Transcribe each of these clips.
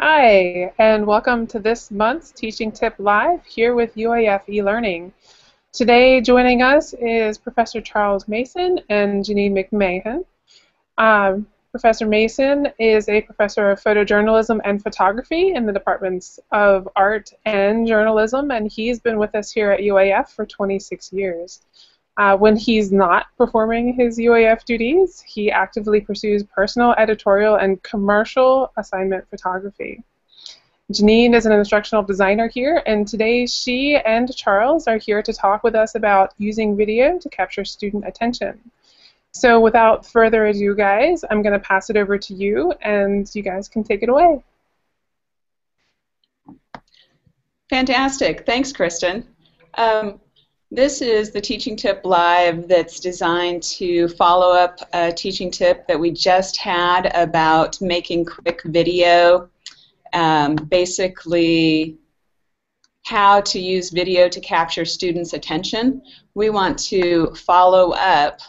Hi, and welcome to this month's Teaching Tip Live here with UAF eLearning. Today joining us is Professor Charles Mason and Janine McMahon. Professor Mason is a professor of photojournalism and photography in the departments of art and journalism, and he's been with us here at UAF for 26 years. When he's not performing his UAF duties, he actively pursues personal, editorial, and commercial assignment photography. Janine is an instructional designer here, and today she and Charles are here to talk with us about using video to capture student attention. So without further ado, guys, I'm going to pass it over to you, and you guys can take it away. Fantastic. Thanks, Kristen. This is the Teaching Tip Live that's designed to follow up a teaching tip that we just had about making quick video, basically how to use video to capture students' attention. We want to follow up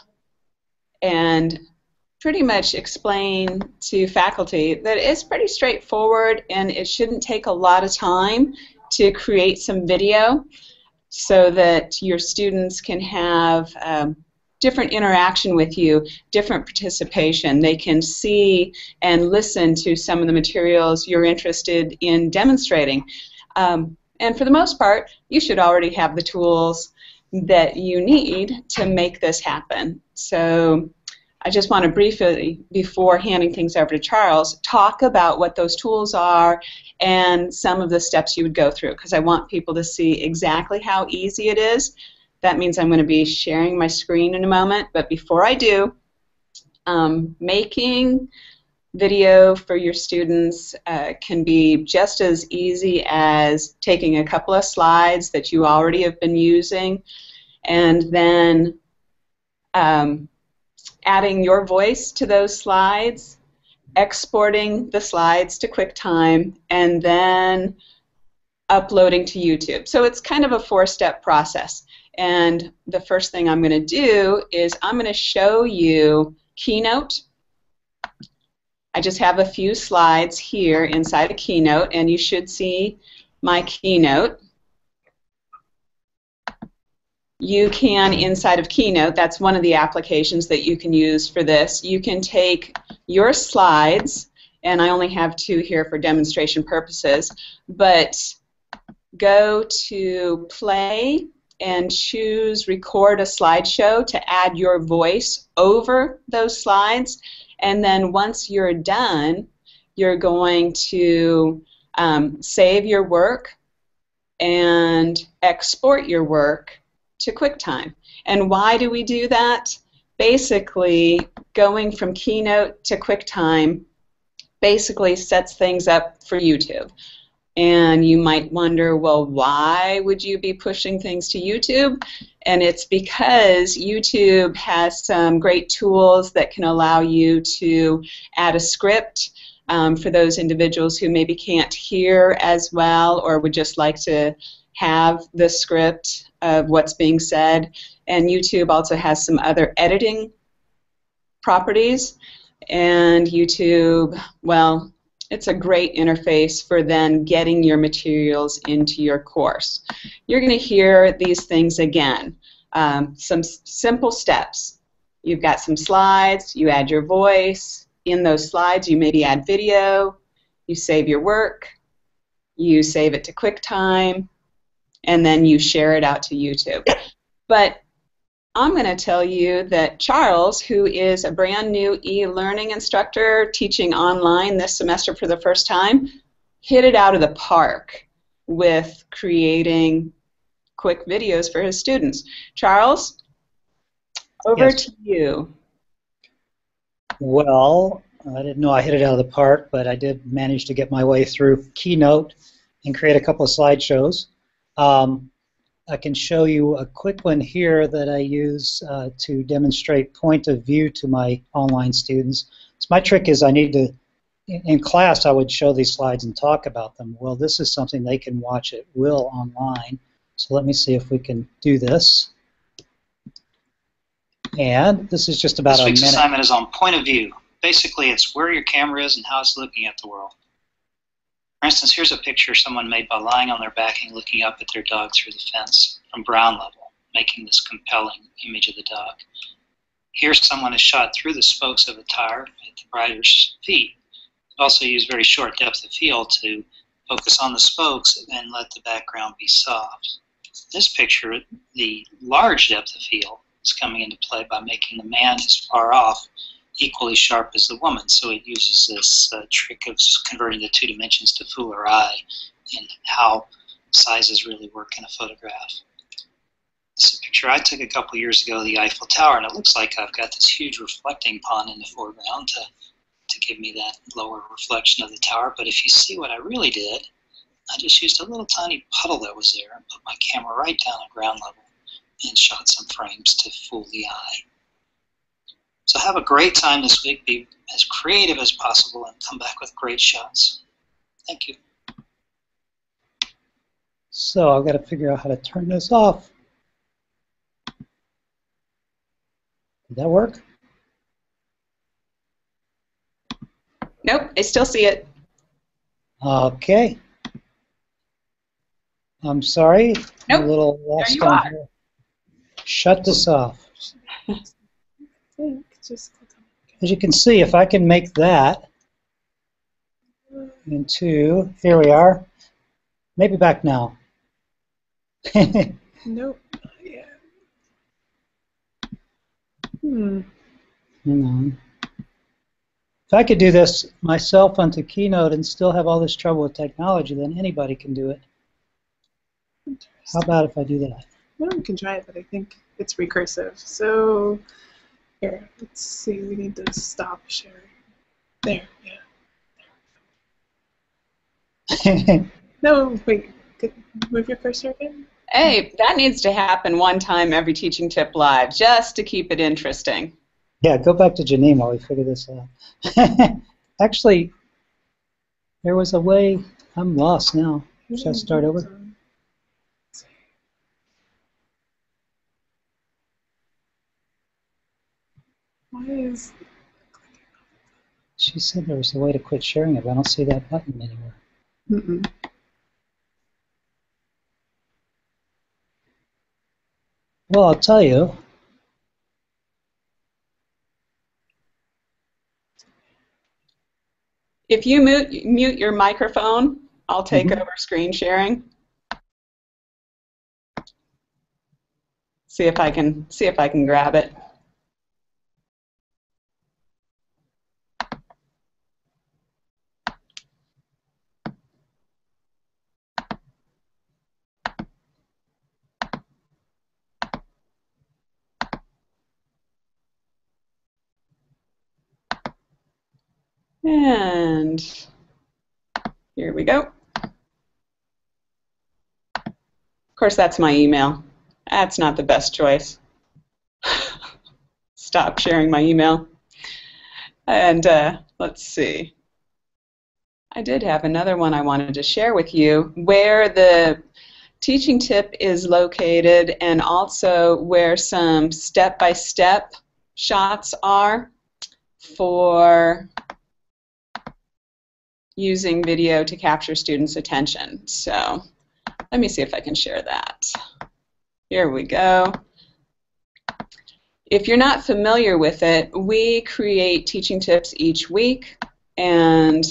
and pretty much explain to faculty that it's pretty straightforward and it shouldn't take a lot of time to create some video, so that your students can have different interaction with you, different participation. They can see and listen to some of the materials you're interested in demonstrating. And for the most part, you should already have the tools that you need to make this happen. So I just want to briefly, before handing things over to Charles, talk about what those tools are and some of the steps you would go through, because I want people to see exactly how easy it is. That means I'm going to be sharing my screen in a moment, but before I do, making video for your students can be just as easy as taking a couple of slides that you already have been using and then adding your voice to those slides, exporting the slides to Quicktime, and then uploading to YouTube. So it's kind of a four-step process. And the first thing I'm going to do is I'm going to show you Keynote. I just have a few slides here inside a Keynote, and you should see my Keynote. You can, inside of Keynote, that's one of the applications that you can use for this, you can take your slides, and I only have two here for demonstration purposes, but go to Play and choose Record a Slideshow to add your voice over those slides, and then once you're done, you're going to save your work and export your work to Quicktime. And why do we do that? Basically, going from Keynote to Quicktime basically sets things up for YouTube. And you might wonder, well, why would you be pushing things to YouTube? And it's because YouTube has some great tools that can allow you to add a script for those individuals who maybe can't hear as well or would just like to have the script of what's being said. And YouTube also has some other editing properties. And YouTube, well, it's a great interface for then getting your materials into your course. You're going to hear these things again. Some simple steps. You've got some slides, you add your voice. In those slides, you maybe add video, you save your work, you save it to Quicktime, and then you share it out to YouTube. But I'm going to tell you that Charles, who is a brand new e-learning instructor teaching online this semester for the first time, hit it out of the park with creating quick videos for his students. Charles, over Yes. to you. Well, I didn't know I hit it out of the park, but I did manage to get my way through Keynote and create a couple of slideshows. I can show you a quick one here that I use to demonstrate point of view to my online students. So my trick is I need to, in class I would show these slides and talk about them. Well, this is something they can watch at will online. So let me see if we can do this. And this is just about a minute. This week's assignment is on point of view. Basically, it's where your camera is and how it's looking at the world. For instance, here's a picture someone made by lying on their back and looking up at their dog through the fence from ground level, making this compelling image of the dog. Here someone has shot through the spokes of a tire at the rider's feet. It also used very short depth of field to focus on the spokes and let the background be soft. This picture, the large depth of field is coming into play by making the man as far off equally sharp as the woman. So it uses this trick of converting the 2 dimensions to fool our eye and how sizes really work in a photograph. This is a picture I took a couple years ago of the Eiffel Tower, and it looks like I've got this huge reflecting pond in the foreground to give me that lower reflection of the tower. But if you see what I really did, I just used a little tiny puddle that was there and put my camera right down at ground level and shot some frames to fool the eye. So have a great time this week. Be as creative as possible and come back with great shots. Thank you. So I've got to figure out how to turn this off. Did that work? Nope, I still see it. Okay. I'm sorry. Nope. I'm a little lost There you on are. here. Shut this off. As you can see, if I can make that into, here we are. Maybe back now. Nope. Not yet. Hang on. If I could do this myself onto Keynote and still have all this trouble with technology, then anybody can do it. How about if I do that? Well, we can try it, but I think it's recursive. So here, let's see. We need to stop sharing. There, yeah. No, wait. Move your cursor again. Hey, that needs to happen one time every Teaching Tip Live, just to keep it interesting. Yeah, go back to Janine while we figure this out. Actually, there was a way. I'm lost now. Should I start over? Why is... She said there was a way to quit sharing it, but I don't see that button anywhere. Mm-mm. Well, I'll tell you. If you mute your microphone, I'll take over screen sharing. See if I can grab it. And here we go. Of course, that's my email. That's not the best choice. Stop sharing my email. And let's see. I did have another one I wanted to share with you where the teaching tip is located and also where some step-by-step shots are for using video to capture students' attention. So let me see if I can share that. Here we go. If you're not familiar with it, we create teaching tips each week, and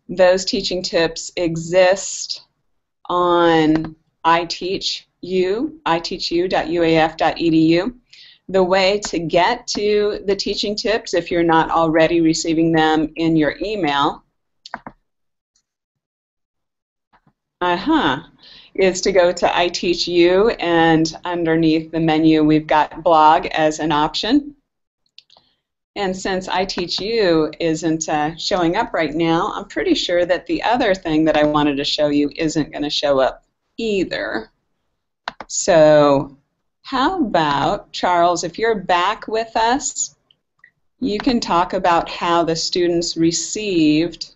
those teaching tips exist on iTeachU, iteachu.uaf.edu. The way to get to the teaching tips, if you're not already receiving them in your email, is to go to iTeachU, and underneath the menu we've got blog as an option. And since iTeachU isn't showing up right now, I'm pretty sure that the other thing that I wanted to show you isn't going to show up either. So how about, Charles, if you're back with us, you can talk about how the students received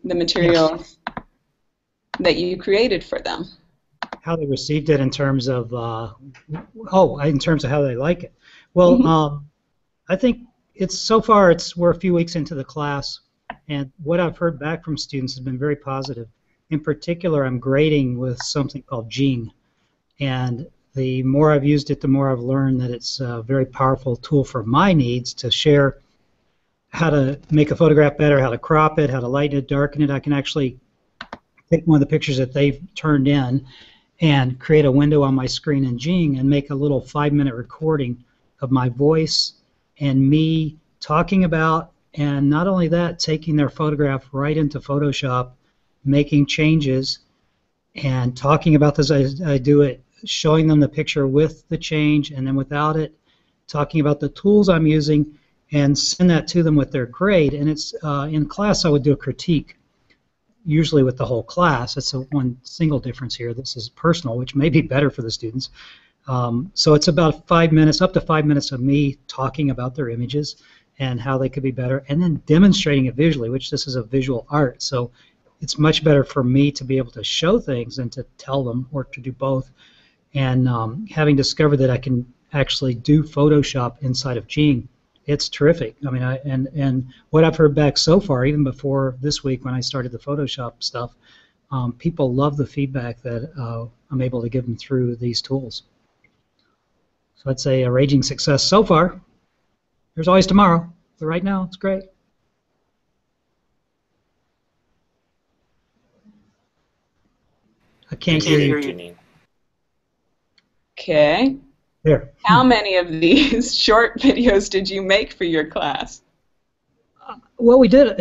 the material that you created for them. How they received it in terms of, in terms of how they like it. Well, I think it's so far we're a few weeks into the class, And what I've heard back from students has been very positive. In particular, I'm grading with something called Jing. And the more I've used it, the more I've learned that it's a very powerful tool for my needs to share how to make a photograph better, how to crop it, how to lighten it, darken it. I can actually take one of the pictures that they've turned in and create a window on my screen in Jing and make a little 5-minute recording of my voice and me talking about, and not only that, taking their photograph right into Photoshop, making changes, and talking about this. I do it, showing them the picture with the change and then without it, talking about the tools I'm using, and send that to them with their grade. And it's in class I would do a critique, usually with the whole class. It's one single difference here. This is personal, which may be better for the students. So it's about 5 minutes, up to 5 minutes of me talking about their images and how they could be better, and then demonstrating it visually, which this is a visual art. So it's much better for me to be able to show things than to tell them, or to do both. And having discovered that I can actually do Photoshop inside of Jing, it's terrific. I mean, and what I've heard back so far, even before this week when I started the Photoshop stuff, people love the feedback that I'm able to give them through these tools. So I'd say a raging success so far. There's always tomorrow, but right now it's great. I can't hear you. Okay. There. How many of these short videos did you make for your class? Well, we did,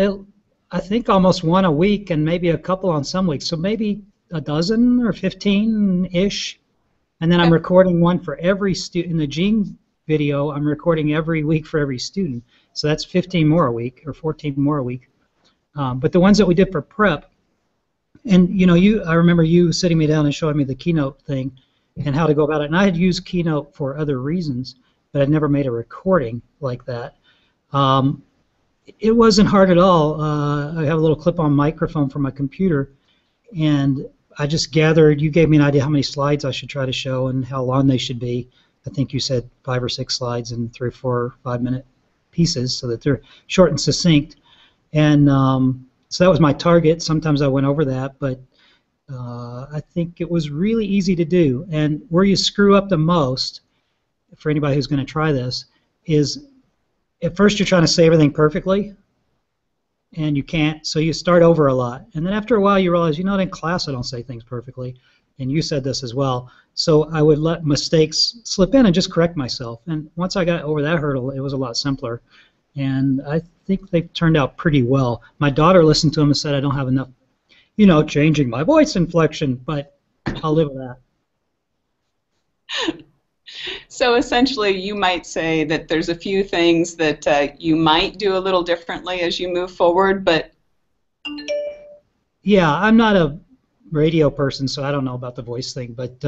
I think, almost one a week, and maybe a couple on some weeks. So maybe a dozen or 15-ish. And then I'm recording one for every student. In the Jing video, I'm recording every week for every student. So that's 15 more a week, or 14 more a week. But the ones that we did for prep, and you know, I remember you sitting me down and showing me the Keynote thing and how to go about it. And I had used Keynote for other reasons, but I'd never made a recording like that. It wasn't hard at all. I have a little clip-on microphone from my computer, and I just gathered. You gave me an idea how many slides I should try to show and how long they should be. I think you said 5 or 6 slides in 3 or 4 or 5-minute pieces so that they're short and succinct. And so that was my target. Sometimes I went over that, but I think it was really easy to do. And where you screw up the most, for anybody who's going to try this, is at first you're trying to say everything perfectly, and you can't, so you start over a lot. And then after a while you realize, you know, in class I don't say things perfectly, and you said this as well. So I would let mistakes slip in and just correct myself. And once I got over that hurdle, it was a lot simpler. And I think they turned out pretty well. My daughter listened to them and said I don't have enough, you know, changing my voice inflection, but I'll live with that. So essentially you might say that there's a few things that you might do a little differently as you move forward, but... Yeah, I'm not a radio person, so I don't know about the voice thing, but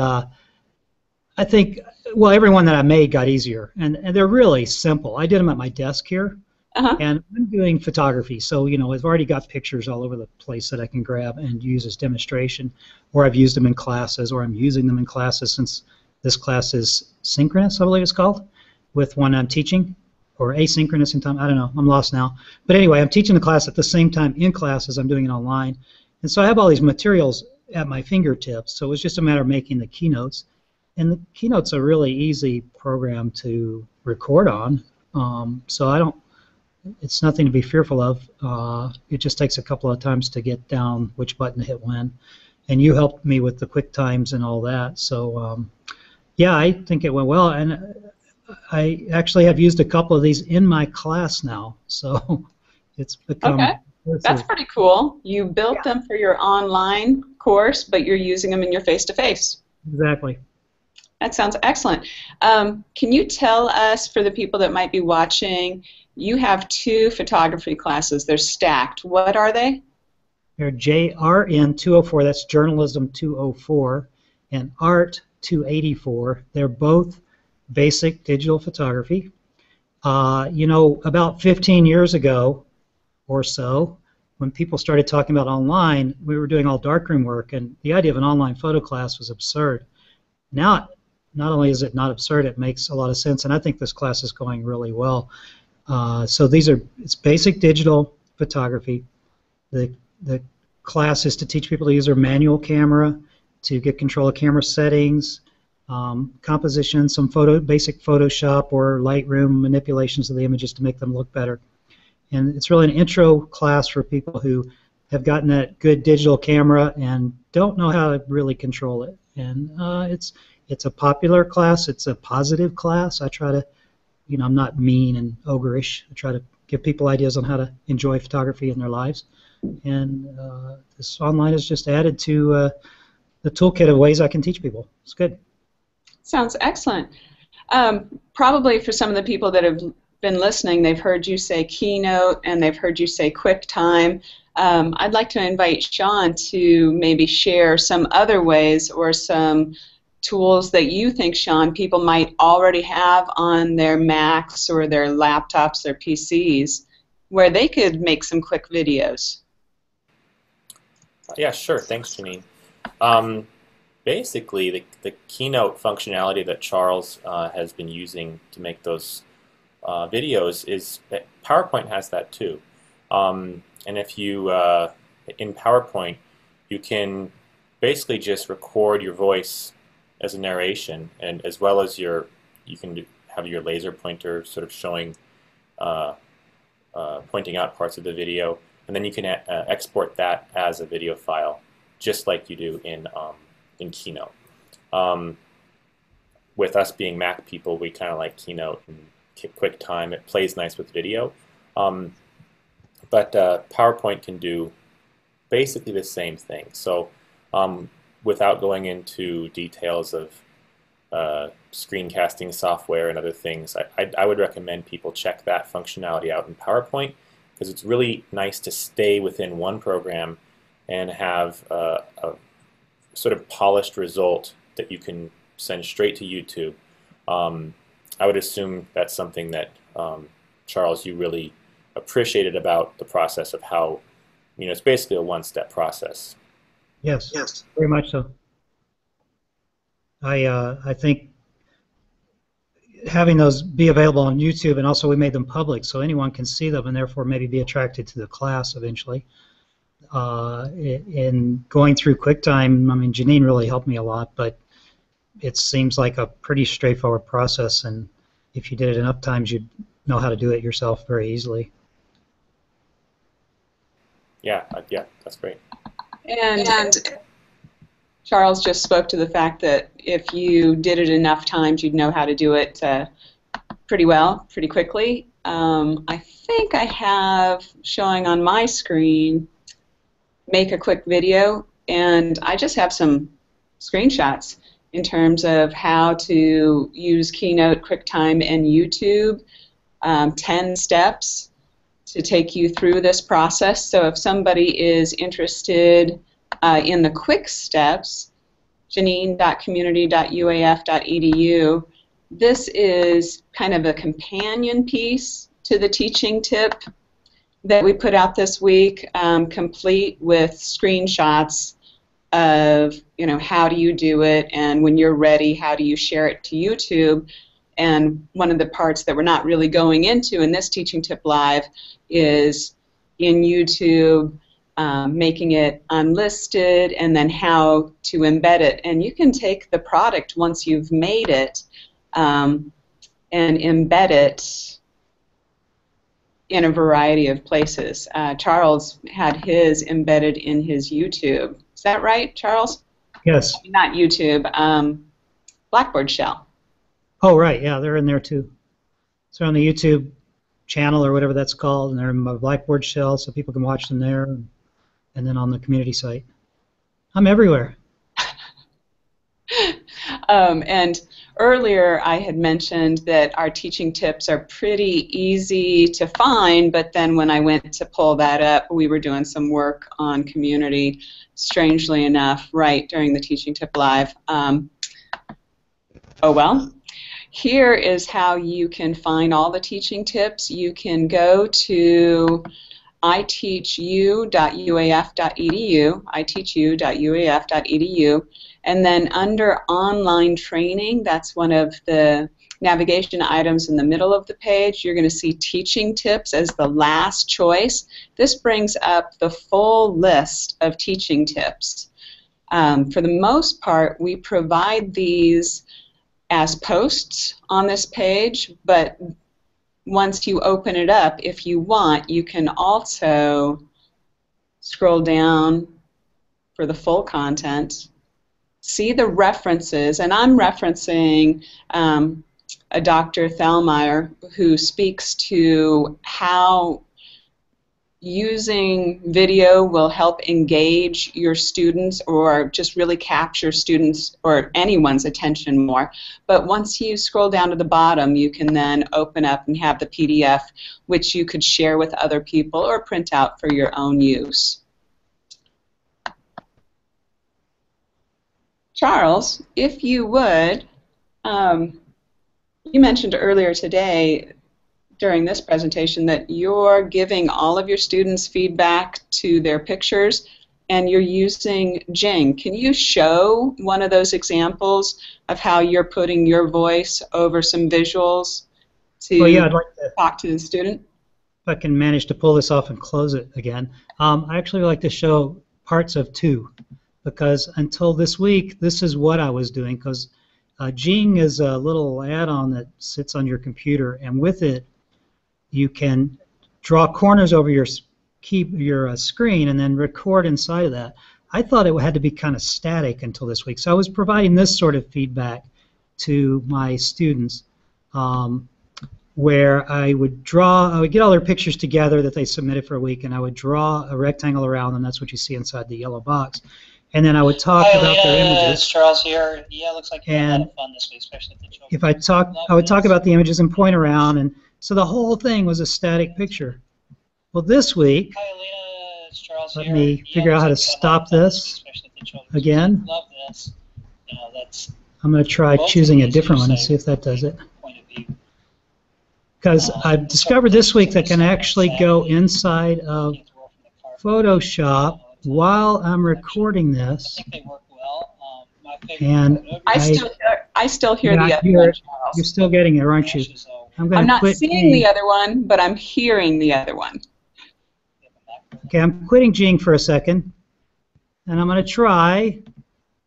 I think, well, every one that I made got easier, and they're really simple. I did them at my desk here, and I'm doing photography, so, you know, I've already got pictures all over the place that I can grab and use as demonstration, or I've used them in classes, or I'm using them in classes since this class is synchronous, I believe it's called, with one I'm teaching, or asynchronous in time, I don't know, I'm lost now. But anyway, I'm teaching the class at the same time in class as I'm doing it online, and so I have all these materials at my fingertips, so it's just a matter of making the keynotes. And the Keynote's a really easy program to record on, so it's nothing to be fearful of. It just takes a couple of times to get down which button to hit when. And you helped me with the QuickTimes and all that, so yeah, I think it went well. And I actually have used a couple of these in my class now, so it's become... Okay, that's pretty cool. You built them for your online course, but you're using them in your face-to-face. Exactly. That sounds excellent. Can you tell us, for the people that might be watching, you have 2 photography classes. They're stacked. What are they? They're JRN 204, that's Journalism 204, and Art 284. They're both basic digital photography. You know, about 15 years ago or so, when people started talking about online, we were doing all darkroom work, and the idea of an online photo class was absurd. Now, not only is it not absurd, it makes a lot of sense, and I think this class is going really well. So it's basic digital, photography. The class is to teach people to use their manual camera, to get control of camera settings, composition, some basic Photoshop or Lightroom manipulations of the images to make them look better. And it's really an intro class for people who have gotten that good digital camera and don't know how to really control it. And it's a popular class. It's a positive class. I try to, I'm not mean and ogreish. I try to give people ideas on how to enjoy photography in their lives. And this online has just added to the toolkit of ways I can teach people. It's good. Sounds excellent. Probably for some of the people that have been listening, they've heard you say Keynote and they've heard you say Quicktime. I'd like to invite Sean to maybe share some other ways or some tools that you think, Sean, people might already have on their Macs or their laptops, their PCs, where they could make some quick videos. Yeah, sure. Thanks, Janine. Basically, the Keynote functionality that Charles has been using to make those videos is that PowerPoint has that too. And if you, in PowerPoint, you can basically just record your voice as a narration, and as well as you can have your laser pointer sort of showing, pointing out parts of the video, and then you can export that as a video file, just like you do in Keynote. With us being Mac people, we kind of like Keynote and QuickTime. It plays nice with video. But PowerPoint can do basically the same thing. So without going into details of screencasting software and other things, I would recommend people check that functionality out in PowerPoint, because it's really nice to stay within one program and have a sort of polished result that you can send straight to YouTube. I would assume that's something that, Charles, you really appreciated about the process of how, it's basically a one-step process. Yes, very much so. I think having those be available on YouTube, and also we made them public so anyone can see them and therefore maybe be attracted to the class eventually. In going through QuickTime, I mean, Janine really helped me a lot, but it seems like a pretty straightforward process, and if you did it enough times, you'd know how to do it yourself very easily. Yeah, that's great. And Charles just spoke to the fact that if you did it enough times, you'd know how to do it pretty well, pretty quickly. I think I have showing on my screen, make a quick video, and I just have some screenshots in terms of how to use Keynote, QuickTime, and YouTube, 10 steps to take you through this process. So if somebody is interested in the quick steps, janine.community.uaf.edu, this is kind of a companion piece to the teaching tip that we put out this week, complete with screenshots of, how do you do it, and when you're ready, how do you share it to YouTube. And one of the parts that we're not really going into in this Teaching Tip Live is in YouTube, making it unlisted, and then how to embed it. And you can take the product once you've made it and embed it in a variety of places. Charles had his embedded in his YouTube. Is that right, Charles? Yes. Not YouTube, Blackboard Shell. Oh, right, yeah, they're in there too. So on the YouTube channel or whatever that's called, and they're in my Blackboard Shell, so people can watch them there, and then on the community site. I'm everywhere. And earlier I had mentioned that our teaching tips are pretty easy to find, but then when I went to pull that up, we were doing some work on community, strangely enough, right during the Teaching Tip Live. Oh well. Here is how you can find all the teaching tips. You can go to iteachu.uaf.edu, iteachu.uaf.edu, and then under online training, that's one of the navigation items in the middle of the page. You're going to see teaching tips as the last choice. This brings up the full list of teaching tips. For the most part, we provide these as posts on this page, but once you open it up, if you want, you can also scroll down for the full content, see the references, and I'm referencing a Dr. Thalmeyer who speaks to how using video will help engage your students or just really capture students or anyone's attention more. But once you scroll down to the bottom, you can then open up and have the PDF, which you could share with other people or print out for your own use. Charles, if you would, you mentioned earlier today during this presentation that you're giving all of your students feedback to their pictures and you're using Jing. Can you show one of those examples of how you're putting your voice over some visuals to I'd like to talk to the student? If I can manage to pull this off and close it again. I actually like to show parts of two, because until this week, this is what I was doing, because Jing is a little add-on that sits on your computer, and with it, you can draw corners over your screen and then record inside of that. I thought it had to be kind of static until this week, so I was providing this sort of feedback to my students, where I would get all their pictures together that they submitted for a week, and I would draw a rectangle around them. That's what you see inside the yellow box. And then I would talk about their images. It's Charles here. Yeah, it looks like you had a lot of fun this week, especially with the children. If I would talk about the images and point around, and so the whole thing was a static picture. Well, this week, Hi, Alina. It's Charles let here. me figure out how to stop this again. Love this. You know, that's I'm going to try choosing a different one and see if that does it. point of view. Because I've discovered this week that I can actually go inside of Photoshop while I'm recording this. I think they work well. My favorite And I still hear Yeah, the other you're- one, Charles. You're still getting it, aren't you? I'm going to not quit seeing the Jing. other one, but I'm hearing the other one. Okay, I'm quitting Jing for a second, and I'm going to try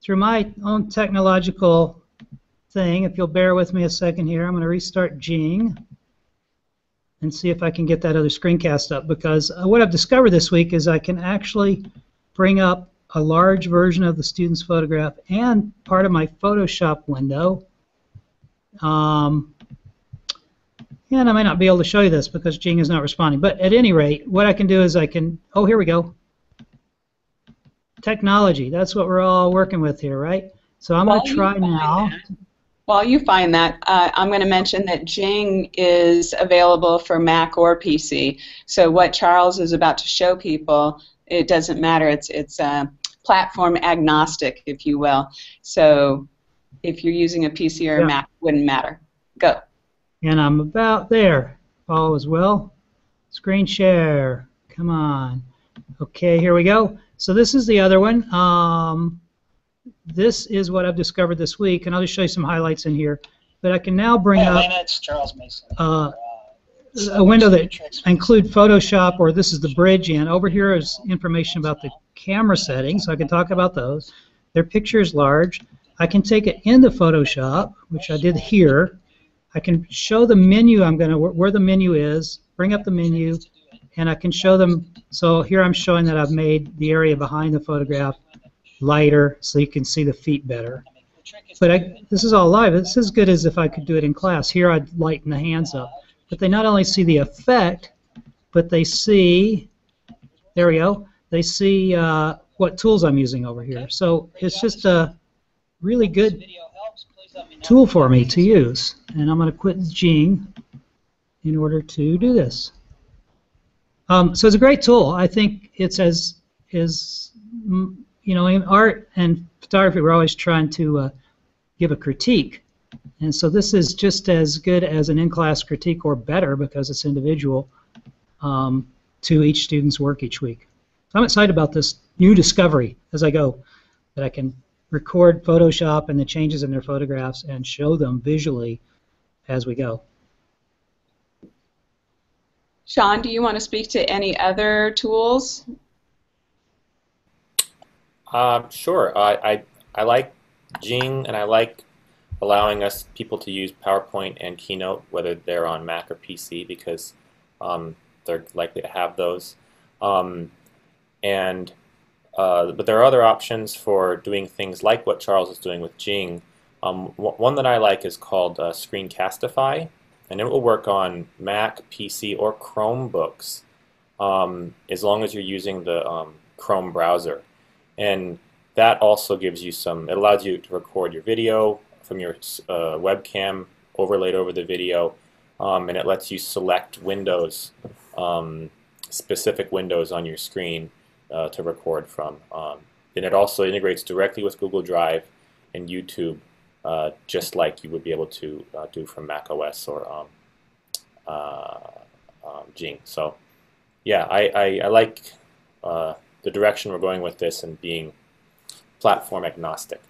through my own technological thing. If you'll bear with me a second here, I'm going to restart Jing and see if I can get that other screencast up, because what I've discovered this week is I can actually bring up a large version of the student's photograph and part of my Photoshop window. And I might not be able to show you this because Jing is not responding. But at any rate, what I can do is I can, oh, here we go. Technology, that's what we're all working with here, right? So I'm going to try now. While you find that, I'm going to mention that Jing is available for Mac or PC. So what Charles is about to show people, it doesn't matter. It's platform agnostic, if you will. So if you're using a PC or a Mac, it wouldn't matter. Go. And I'm about there. All is well. Screen share. Come on. Okay, here we go. So this is the other one. This is what I've discovered this week, and I'll just show you some highlights in here. But I can now bring up It's Charles Mason. a window that include Photoshop, or this is the bridge in. Over here is information about the camera settings, so I can talk about those. Their picture is large. I can take it into Photoshop, which I did here. I can show the menu where the menu is, bring up the menu, and I can show them. So here I'm showing that I've made the area behind the photograph lighter so you can see the feet better. But this is all live. It's as good as if I could do it in class. Here I'd lighten the hands up. But they not only see the effect, but they see, there we go, they see what tools I'm using over here. So it's just a really good tool for me to use. And I'm going to quit Jing in order to do this. So it's a great tool. I think it's you know, in art and photography, we're always trying to give a critique. And so this is just as good as an in-class critique, or better, because it's individual to each student's work each week. So I'm excited about this new discovery as I go, that I can record Photoshop and the changes in their photographs and show them visually as we go. Sean, do you want to speak to any other tools? Sure. I like Jing, and I like allowing people to use PowerPoint and Keynote, whether they're on Mac or PC, because they're likely to have those. But there are other options for doing things like what Charles is doing with Jing. One that I like is called Screencastify, and it will work on Mac, PC, or Chromebooks, as long as you're using the Chrome browser. And that also gives you it allows you to record your video from your webcam overlaid over the video, and it lets you select windows, specific windows on your screen to record from. And it also integrates directly with Google Drive and YouTube, just like you would be able to do from Mac OS or Jing. So yeah, I like the direction we're going with this and being platform agnostic.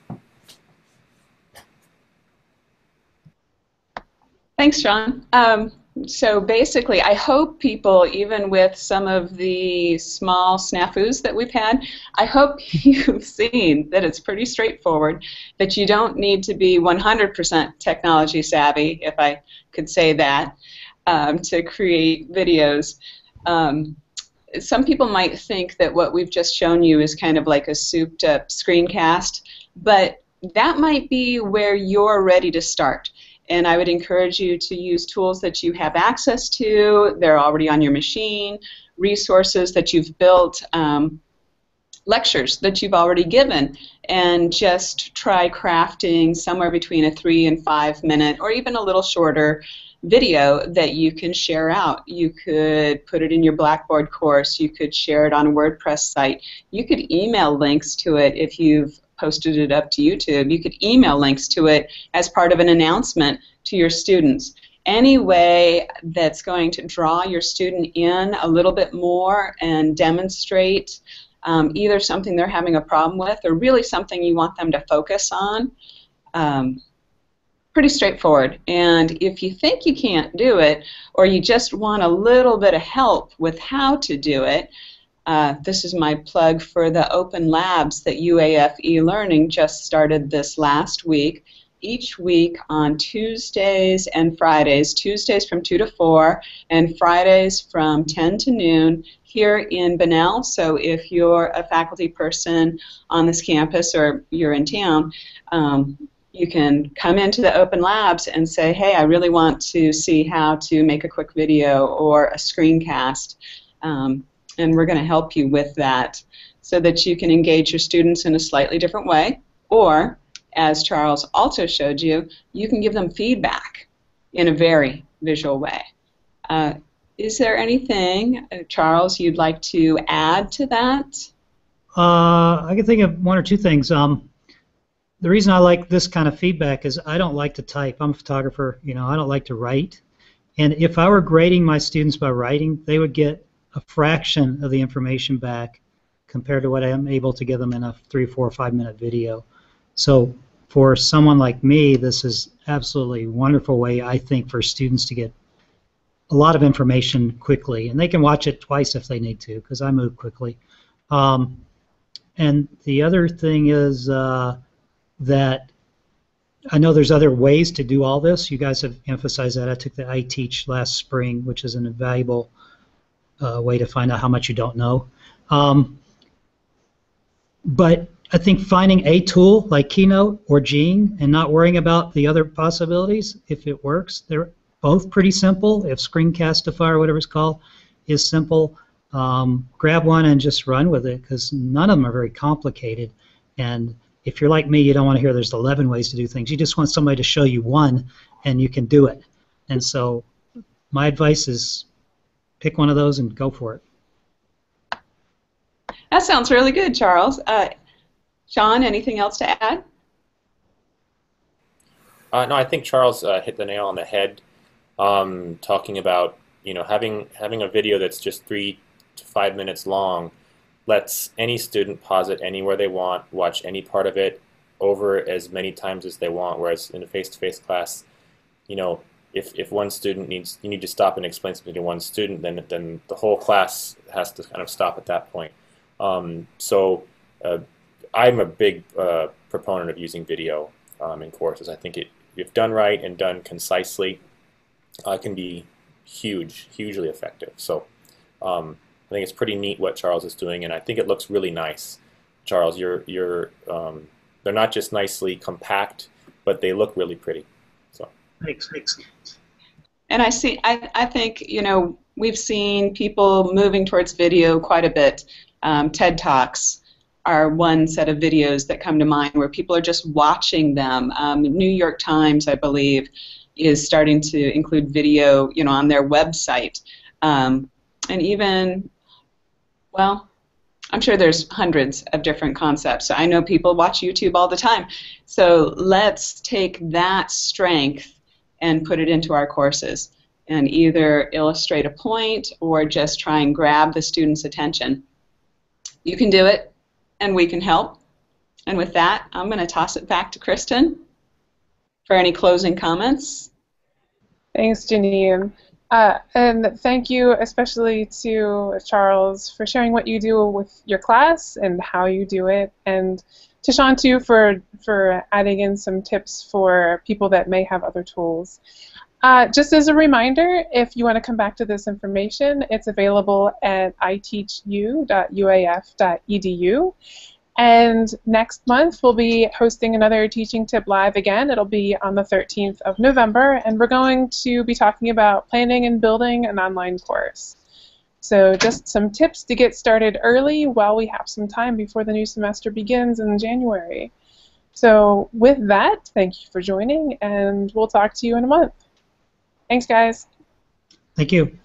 Thanks, Sean. So basically, I hope people, even with some of the small snafus that we've had, I hope you've seen that it's pretty straightforward, that you don't need to be 100% technology savvy, if I could say that, to create videos. Some people might think that what we've just shown you is kind of like a souped-up screencast, but that might be where you're ready to start. And I would encourage you to use tools that you have access to, they're already on your machine, resources that you've built, lectures that you've already given, and just try crafting somewhere between a 3 and 5 minute, or even a little shorter, video that you can share out. You could put it in your Blackboard course, you could share it on a WordPress site, you could email links to it if you've posted it up to YouTube. You could email links to it as part of an announcement to your students. Any way that's going to draw your student in a little bit more and demonstrate either something they're having a problem with or really something you want them to focus on. Pretty straightforward. And if you think you can't do it, or you just want a little bit of help with how to do it, this is my plug for the open labs that UAF eLearning just started this last week. Each week on Tuesdays and Fridays, Tuesdays from 2 to 4 and Fridays from 10 to noon here in Bunnell. So if you're a faculty person on this campus or you're in town, you can come into the open labs and say, hey, I really want to see how to make a quick video or a screencast. And we're going to help you with that so that you can engage your students in a slightly different way. Or, as Charles also showed you, you can give them feedback in a very visual way. Is there anything, Charles, you'd like to add to that? I can think of one or two things. The reason I like this kind of feedback is I don't like to type. I'm a photographer. I don't like to write. And if I were grading my students by writing, they would get a fraction of the information back compared to what I'm able to give them in a 3, 4, 5 minute video. So for someone like me, this is absolutely a wonderful way, I think, for students to get a lot of information quickly. And they can watch it twice if they need to, because I move quickly. And the other thing is that I know there's other ways to do all this. You guys have emphasized that. I took the iTeach last spring, which is an invaluable way to find out how much you don't know. But I think finding a tool like Keynote or Jing and not worrying about the other possibilities, if it works, they're both pretty simple. If Screencastify or whatever it's called is simple, grab one and just run with it, because none of them are very complicated. And if you're like me, you don't want to hear there's 11 ways to do things. You just want somebody to show you one and you can do it. And so my advice is pick one of those and go for it. That sounds really good, Charles. Sean, anything else to add? No, I think Charles hit the nail on the head, talking about having a video that's just 3 to 5 minutes long lets any student pause it anywhere they want, watch any part of it over as many times as they want. Whereas in a face-to-face class, if one student you need to stop and explain something to one student, then the whole class has to kind of stop at that point. So I'm a big proponent of using video in courses. I think if done right and done concisely, can be hugely effective. So I think it's pretty neat what Charles is doing, and I think it looks really nice. Charles, they're not just nicely compact, but they look really pretty. So Thanks. And I think, we've seen people moving towards video quite a bit. TED Talks are one set of videos that come to mind where people are just watching them. New York Times, I believe, is starting to include video, on their website. And even, well, I'm sure there's hundreds of different concepts. I know people watch YouTube all the time. So let's take that strength and put it into our courses and either illustrate a point or just try and grab the student's attention. You can do it, and we can help. And with that, I'm going to toss it back to Kristen for any closing comments. Thanks, Janine. And thank you especially to Charles for sharing what you do with your class and how you do it, and to Sean too for adding in some tips for people that may have other tools. Just as a reminder, if you want to come back to this information, it's available at iteachu.uaf.edu. And next month, we'll be hosting another Teaching Tip Live again. It'll be on the 13th of November, and we're going to be talking about planning and building an online course. So just some tips to get started early while we have some time before the new semester begins in January. So with that, thank you for joining, and we'll talk to you in a month. Thanks, guys. Thank you.